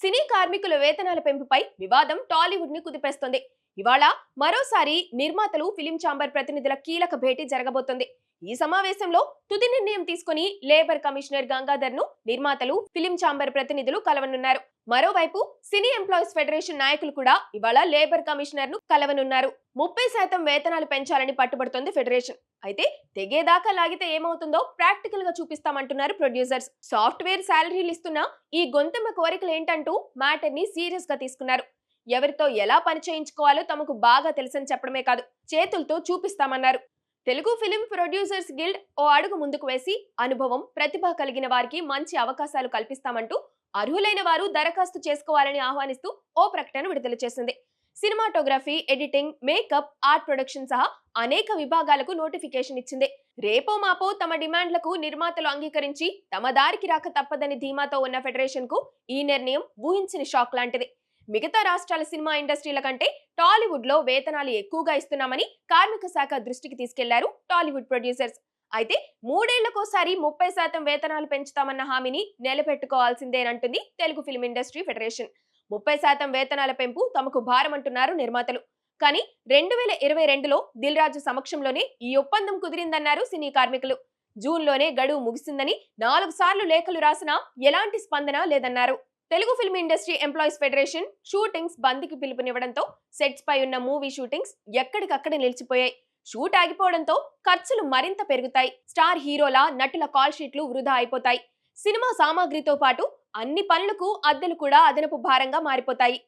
సినీ కార్మికుల వేతనాల పెంపుపై వివాదం టాలీవుడ్ ని కుదిపేస్తుంది. ఇవాళ మరోసారి నిర్మాతలు ఫిలిం ఛాంబర్ ప్రతినిధుల కీలక భేటీ జరగబోతోంది. ఈ సమావేశంలో తుది నిర్ణయం తీసుకుని లేబర్ కమిషనర్ గంగాధర్ ను నిర్మాతలు ఫిలిం ఛాంబర్ ప్రతినిధులు కలవనున్నారు. మరోవైపు సినీ ఎంప్లాయీస్ ఫెడరేషన్ నాయకులు కూడా ఇవాళ లేబర్ కమిషనర్ ను కలవనున్నారు. 30% వేతనాలు పెంచాలని పట్టుబడుతోంది ఫెడరేషన్. అయితే తెగేదాకా లాగితే ఏమవుతుందో ప్రాక్టికల్ గా చూపిస్తామంటున్నారు ప్రొడ్యూసర్స్. సాఫ్ట్వేర్ శాలరీలు ఇస్తున్నా ఈ గొంతెమ్మ కోరికలు ఏంటంటూ మ్యాటర్ ని సీరియస్ గా తీసుకున్నారు. ఎవరితో ఎలా పని చేయించుకోవాలో తమకు బాగా తెలుసని చెప్పడమే కాదు, చేతులతో చూపిస్తామన్నారు. తెలుగు ఫిలిం ప్రొడ్యూసర్స్ గిల్డ్ ఓ అడుగు ముందుకు వేసి అనుభవం, ప్రతిభ కలిగిన వారికి మంచి అవకాశాలు కల్పిస్తామంటూ అర్హులైన వారు దరఖాస్తు చేసుకోవాలని ఆహ్వానిస్తూ ఓ ప్రకటన విడుదల చేసింది. Cinematography, editing, makeup, art production సహా అనేక విభాగాలకు నోటిఫికేషన్ ఇచ్చింది. రేపో మాపో తమ డిమాండ్లకు నిర్మాతలు అంగీకరించి తమ దారికి రాక తప్పదని ధీమాతో ఉన్న ఫెడరేషన్ కు ఈ నిర్ణయం ఊహించని షాక్ లాంటిది. మిగతా రాష్ట్రాల సినిమా ఇండస్ట్రీల కంటే టాలీవుడ్ లో వేతనాలు ఎక్కువగా ఇస్తున్నామని కార్మిక శాఖ దృష్టికి తీసుకెళ్లారు టాలీవుడ్ ప్రొడ్యూసర్స్. అయితే 3 ఏళ్లకోసారి 30% వేతనాలు పెంచుతామన్న హామీని నిలబెట్టుకోవాల్సిందేనంటుంది తెలుగు ఫిల్మ్ ఇండస్ట్రీ ఫెడరేషన్. 30% వేతనాల పెంపు తమకు భారమంటున్నారు నిర్మాతలు. కానీ 2022లో దిల్ రాజు సమక్షంలోనే ఈ ఒప్పందం కుదిరిందన్నారు సినీ కార్మికులు. జూన్లోనే గడువు ముగిసిందని 4 సార్లు లేఖలు రాసినా ఎలాంటి స్పందన లేదన్నారు. Telugu film industry employees federation shootings బంద్కి పిలుపునివ్వడంతో సెట్స్ పై ఉన్న మూవీ షూటింగ్స్ ఎక్కడికక్కడ నిలిచిపోయాయి. షూట్ ఆగిపోవడంతో ఖర్చులు మరింత పెరుగుతాయి. స్టార్ హీరోల, నటుల కాల్ షీట్లు వృధా అయిపోతాయి. సినిమా సామాగ్రితో పాటు అన్ని పనులకు అద్దెలు కూడా అదనపు భారంగా మారిపోతాయి.